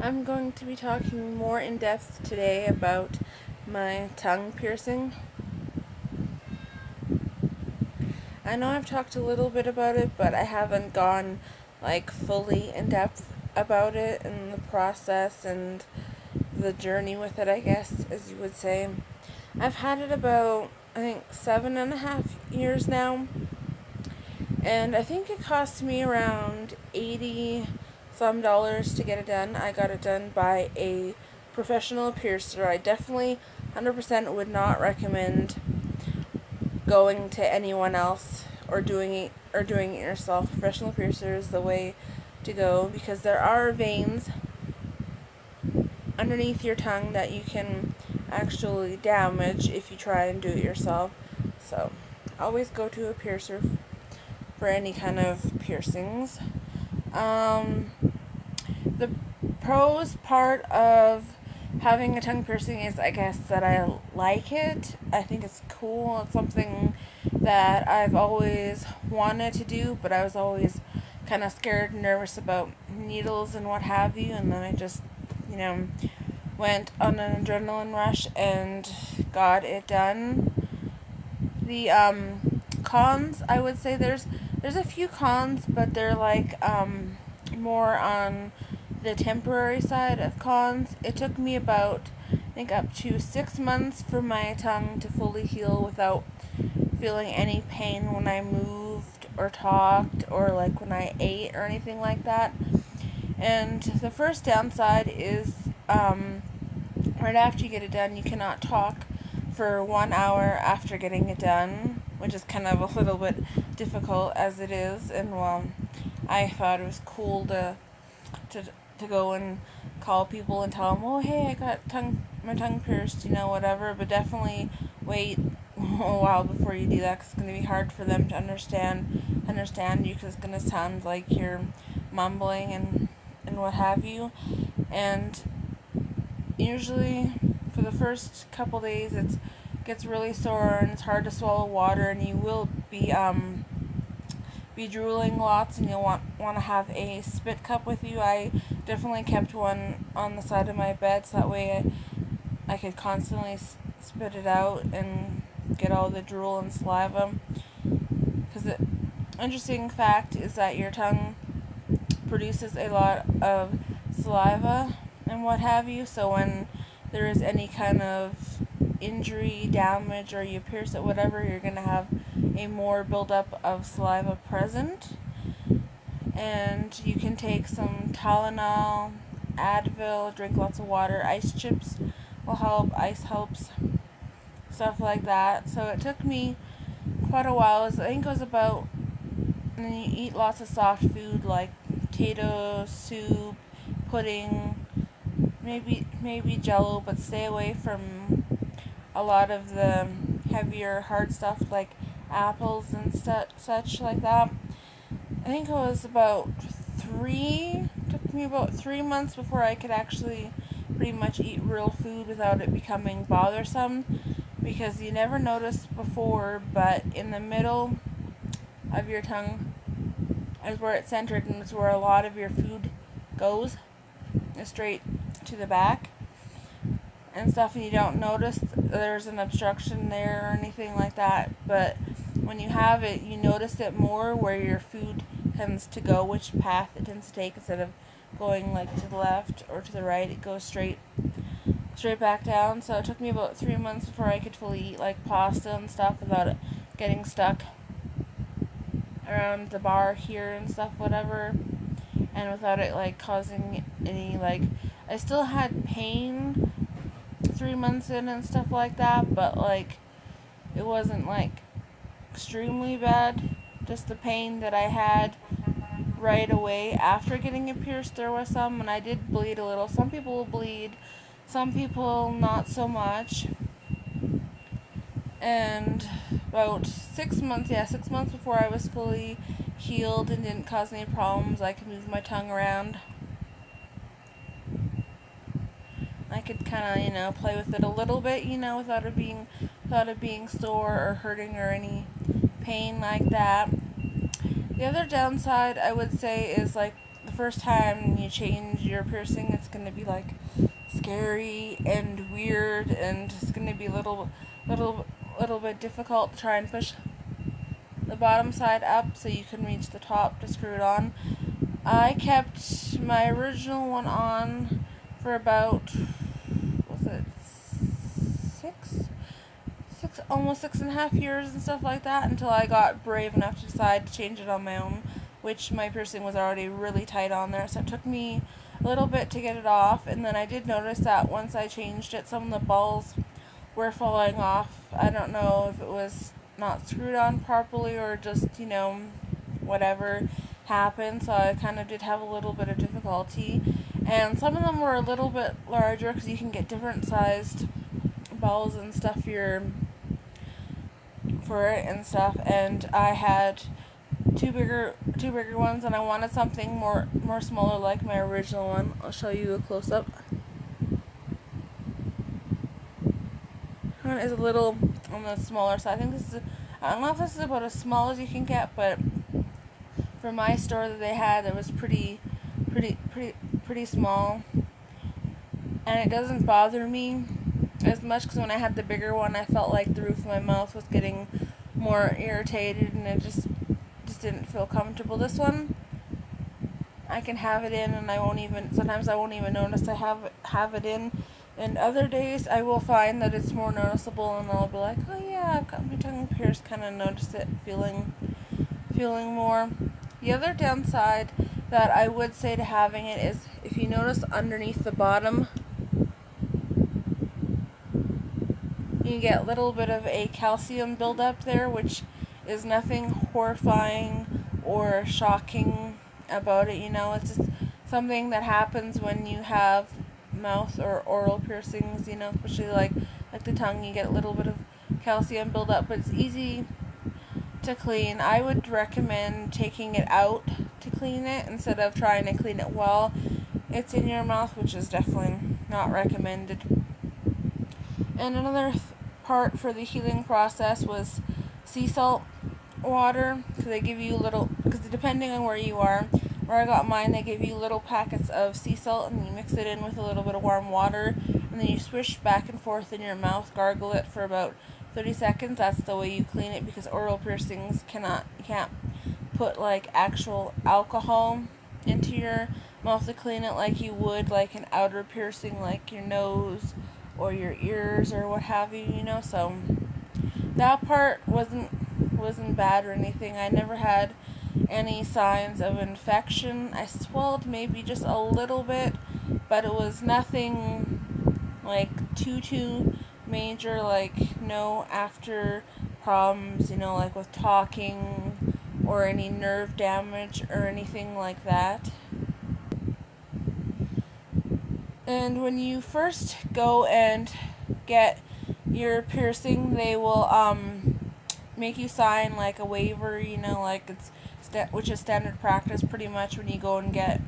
I'm going to be talking more in depth today about my tongue piercing. I know I've talked a little bit about it, but I haven't gone fully in depth about it and the process and the journey with it, I guess, as you would say. I've had it about, I think, 7.5 years now, and I think it cost me around 80 some dollars to get it done. I got it done by a professional piercer. I definitely 100% would not recommend going to anyone else or doing it yourself. Professional piercer is the way to go because there are veins underneath your tongue that you can actually damage if you try and do it yourself. So, always go to a piercer for any kind of piercings. The pros part of having a tongue piercing is, I guess, that I like it. I think it's cool. It's something that I've always wanted to do, but I was always kind of scared and nervous about needles and what have you, and then I just, went on an adrenaline rush and got it done. The cons, I would say there's a few cons, but they're more on the temporary side of cons. It took me about, I think, up to 6 months for my tongue to fully heal without feeling any pain when I moved or talked or when I ate or anything like that. And the first downside is right after you get it done, you cannot talk for 1 hour after getting it done, which is kind of a little bit difficult as it is. And I thought it was cool to go and call people and tell them, oh, hey, I got my tongue pierced, whatever. But definitely wait a while before you do that, because it's going to be hard for them to understand you, because it's going to sound like you're mumbling and what have you. And usually for the first couple days it gets really sore and it's hard to swallow water, and you will be drooling lots, and you'll want to have a spit cup with you. I definitely kept one on the side of my bed so that way I could constantly spit it out and get all the drool and saliva. Because the interesting fact is that your tongue produces a lot of saliva and what have you, so when there is any kind of injury, damage, or you pierce it, whatever, you're going to have a more buildup of saliva present. And you can take some Tylenol, Advil, drink lots of water. Ice chips will help, ice helps, stuff like that. So it took me quite a while. I think it was about, and then you eat lots of soft food like potato soup, pudding, maybe Jello, but stay away from a lot of the heavier hard stuff like apples and such like that. I think it was took me about 3 months before I could actually pretty much eat real food without it becoming bothersome, because you never noticed before, but in the middle of your tongue is where it's centered, and it's where a lot of your food goes, straight to the back and stuff, and you don't notice there's an obstruction there or anything like that. But when you have it, you notice it more where your food tends to go, which path it tends to take. Instead of going to the left or to the right, it goes straight back down. So it took me about 3 months before I could fully eat pasta and stuff without it getting stuck around the bar here and stuff, whatever, and without it causing any I still had pain 3 months in and stuff like that, but it wasn't extremely bad. Just the pain that I had right away after getting it pierced, there was some, and I did bleed a little. Some people will bleed, some people not so much. And about 6 months, 6 months before I was fully healed and didn't cause any problems, I could move my tongue around. I could kind of, play with it a little bit, without it being sore or hurting or any pain like that. The other downside, I would say, is the first time you change your piercing, it's going to be like scary and weird, and it's going to be a little bit difficult to try and push the bottom side up so you can reach the top to screw it on. I kept my original one on for about, was it almost 6.5 years and stuff like that, until I got brave enough to decide to change it on my own, which my piercing was already really tight on there, so it took me a little bit to get it off. And then I did notice that once I changed it, some of the balls were falling off. I don't know if it was not screwed on properly or just, whatever happened, so I kind of did have a little bit of difficulty. And some of them were a little bit larger because you can get different sized balls and stuff for it and stuff, and I had two bigger ones, and I wanted something more smaller like my original one. I'll show you a close up. One is a little on the smaller side. I don't know if this is about as small as you can get, but for my store that they had, it was pretty small, and it doesn't bother me as much, because when I had the bigger one, I felt like the roof of my mouth was getting more irritated, and it just didn't feel comfortable. This one, I can have it in, and sometimes I won't even notice I have it in, and other days I will find that it's more noticeable, and I'll be like, oh yeah, I've got my tongue pierced, kind of notice it feeling more. The other downside that I would say to having it is, if you notice underneath the bottom, you get a little bit of a calcium buildup there, which is nothing horrifying or shocking about it. It's just something that happens when you have mouth or oral piercings, especially like the tongue. You get a little bit of calcium buildup, but it's easy to clean. I would recommend taking it out to clean it instead of trying to clean it while it's in your mouth, which is definitely not recommended. And another part for the healing process was sea salt water, because they give you because depending on where you are, where I got mine, they give you little packets of sea salt, and you mix it in with a little bit of warm water, and then you swish back and forth in your mouth, gargle it for about 30 seconds. That's the way you clean it, because oral piercings you can't put like actual alcohol into your mouth to clean it like you would like an outer piercing, like your nose or your ears or what have you, so that part wasn't bad or anything. I never had any signs of infection. I swelled maybe just a little bit, but it was nothing like too major, like no after problems, like with talking or any nerve damage or anything like that. And when you first go and get your piercing, they will make you sign like a waiver, like which is standard practice pretty much when you go and get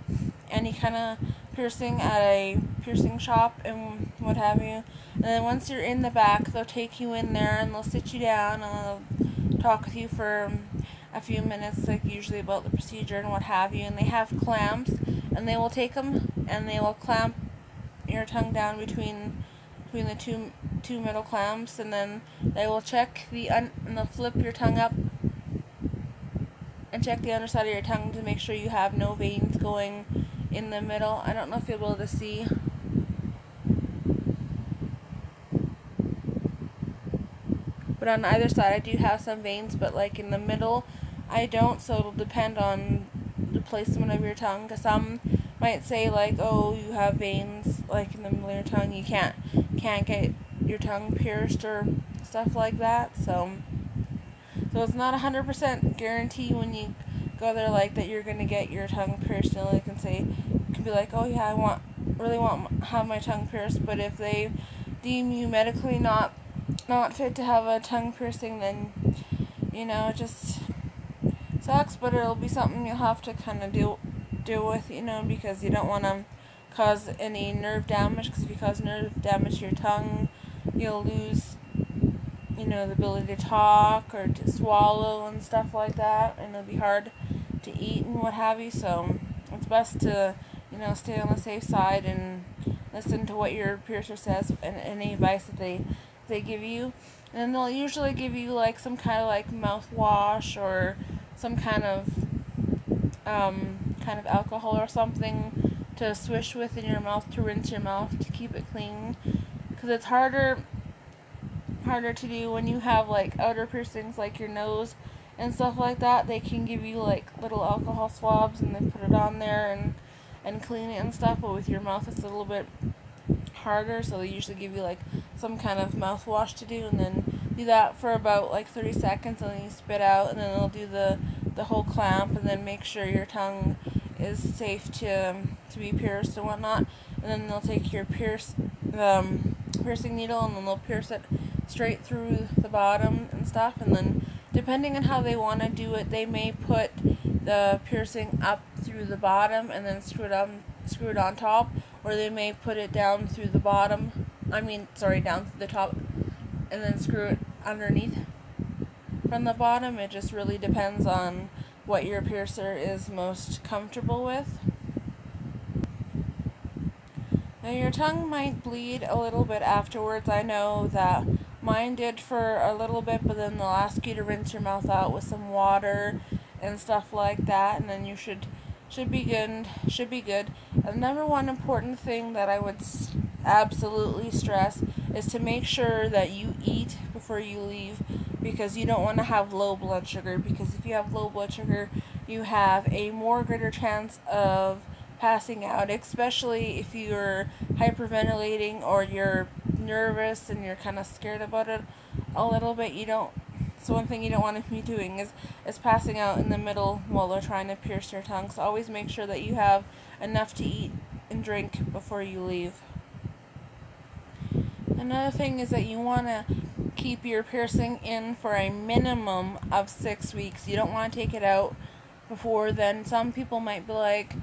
any kind of piercing at a piercing shop and what have you. And then once you're in the back, they'll take you in there and they'll sit you down and they'll talk with you for a few minutes, like usually about the procedure and what have you. And they have clamps, and they will take them and they will clamp your tongue down between the two middle clamps, and then they will check and they'll flip your tongue up and check the underside of your tongue to make sure you have no veins going in the middle. I don't know if you'll be able to see. But on either side I do have some veins, but like in the middle I don't, so it'll depend on the placement of your tongue, because some might say like, oh, you have veins like in the middle of your tongue, you can't get your tongue pierced or stuff like that. So it's not 100% guarantee when you go there like that you're gonna get your tongue pierced. They can be like, oh yeah, I really want to have my tongue pierced, but if they deem you medically not fit to have a tongue piercing, then it just sucks. But it'll be something you'll have to kind of deal with, because you don't want to cause any nerve damage, because if you cause nerve damage to your tongue, you'll lose the ability to talk or to swallow and stuff like that, and it'll be hard to eat and what have you. So it's best to, stay on the safe side and listen to what your piercer says and any advice that they give you. And then they'll usually give you like some kind of like mouthwash or some kind of alcohol or something to swish with in your mouth to rinse your mouth to keep it clean, because it's harder to do when you have like outer piercings like your nose and stuff like that. They can give you like little alcohol swabs and then put it on there and clean it and stuff, but with your mouth it's a little bit harder, so they usually give you like some kind of mouthwash to do, and then do that for about like 30 seconds, and then you spit out, and then they'll do the whole clamp, and then make sure your tongue is safe to be pierced and whatnot. And then they'll take your piercing needle, and then they'll pierce it straight through the bottom and stuff. And then depending on how they want to do it, they may put the piercing up through the bottom and then screw it on top, or they may put it down through the bottom. down through the top, and then screw it underneath from the bottom. It just really depends on what your piercer is most comfortable with. Now your tongue might bleed a little bit afterwards. I know that mine did for a little bit, but then they'll ask you to rinse your mouth out with some water and stuff like that, and then you should be good. And the number one important thing that I would absolutely stress is to make sure that you eat before you leave, because you don't want to have low blood sugar, because if you have low blood sugar, you have a more greater chance of passing out, especially if you're hyperventilating or you're nervous and you're kind of scared about it a little bit. So one thing you don't want to be doing is passing out in the middle while they're trying to pierce your tongue. So always make sure that you have enough to eat and drink before you leave. Another thing is that you want to keep your piercing in for a minimum of 6 weeks. You don't want to take it out before then. Some people might be like,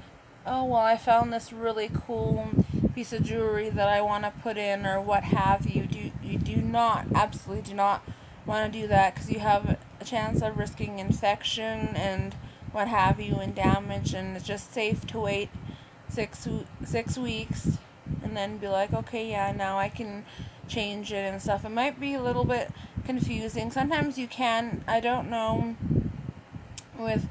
oh, well, I found this really cool piece of jewelry that I want to put in, or what have you. You do not, absolutely do not want to do that, because you have a chance of risking infection and what have you, and damage, and it's just safe to wait 6 weeks and then be like, okay, yeah, now I can change it and stuff. It might be a little bit confusing. Sometimes you can, I don't know with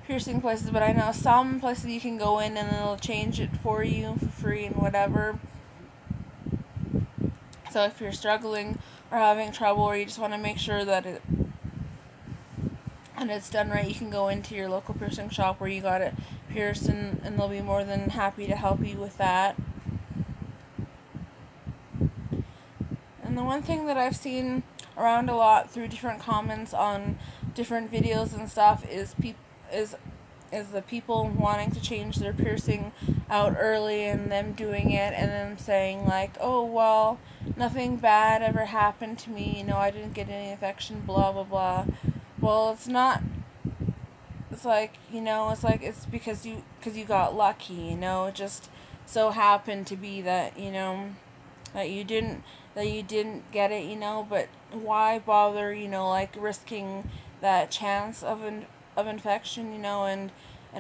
piercing places, but I know some places you can go in and they'll change it for you for free and whatever. So if you're struggling or having trouble, or you just want to make sure that it's done right, you can go into your local piercing shop where you got it pierced, and they'll be more than happy to help you with that. And the one thing that I've seen around a lot through different comments on different videos and stuff is the people wanting to change their piercing out early, and them doing it and then saying like, oh, well, nothing bad ever happened to me, I didn't get any infection, blah blah blah. Well, it's not. It's like, it's because you got lucky, it just so happened to be that, that you didn't get it, but why bother, like risking that chance of infection, and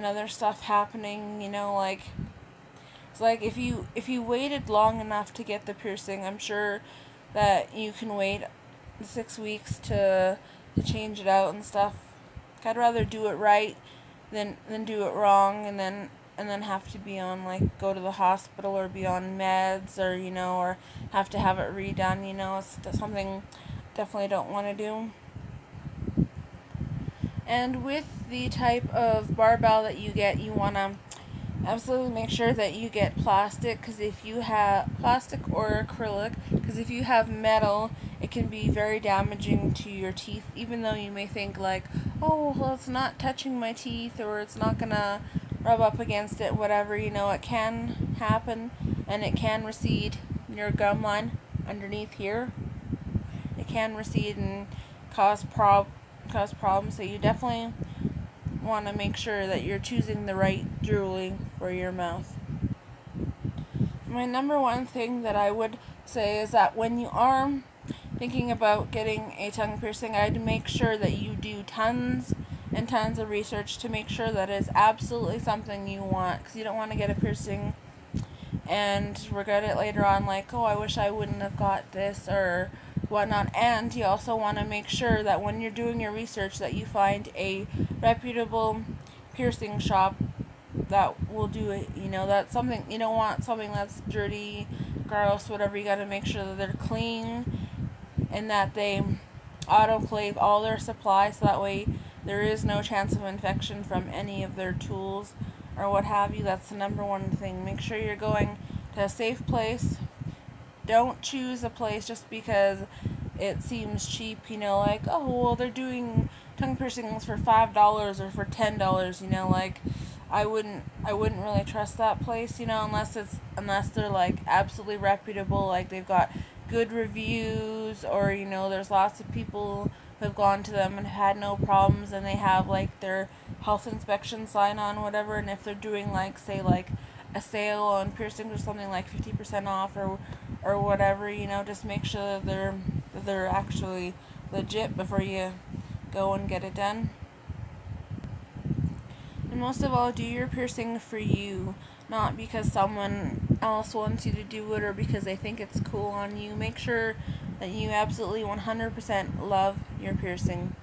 other stuff happening, it's like if you waited long enough to get the piercing, I'm sure that you can wait 6 weeks to change it out and stuff. I'd rather do it right than do it wrong, and then have to be on, like, go to the hospital or be on meds, or or have to have it redone. It's something definitely don't want to do. And with the type of barbell that you get, you want to absolutely make sure that you get plastic, because if you have plastic or acrylic, because if you have metal, it can be very damaging to your teeth, even though you may think like, oh, well, it's not touching my teeth, or it's not gonna rub up against it, whatever, it can happen, and it can recede your gum line underneath here. It can recede and cause problems, so you definitely want to make sure that you're choosing the right jewelry for your mouth. My number one thing that I would say is that when you are thinking about getting a tongue piercing, I'd make sure that you do tons and tons of research to make sure that it's absolutely something you want, because you don't want to get a piercing and regret it later on, like, oh, I wish I wouldn't have got this or whatnot. And you also want to make sure that when you're doing your research that you find a reputable piercing shop that will do it. That's something, you don't want something that's dirty, gross, whatever. You got to make sure that they're clean and that they autoclave all their supplies, so that way there is no chance of infection from any of their tools or what have you. That's the number one thing. Make sure you're going to a safe place. Don't choose a place just because it seems cheap, like, oh, well, they're doing tongue piercings for $5 or for $10, like, I wouldn't really trust that place, unless they're like absolutely reputable, like they've got good reviews, or there's lots of people who have gone to them and had no problems, and they have like their health inspection sign on, whatever. And if they're doing like, say, like a sale on piercings or something, like 50% off or whatever, just make sure that they're actually legit before you go and get it done. And most of all, do your piercing for you, not because someone else wants you to do it or because they think it's cool on you. Make sure that you absolutely 100% love your piercing.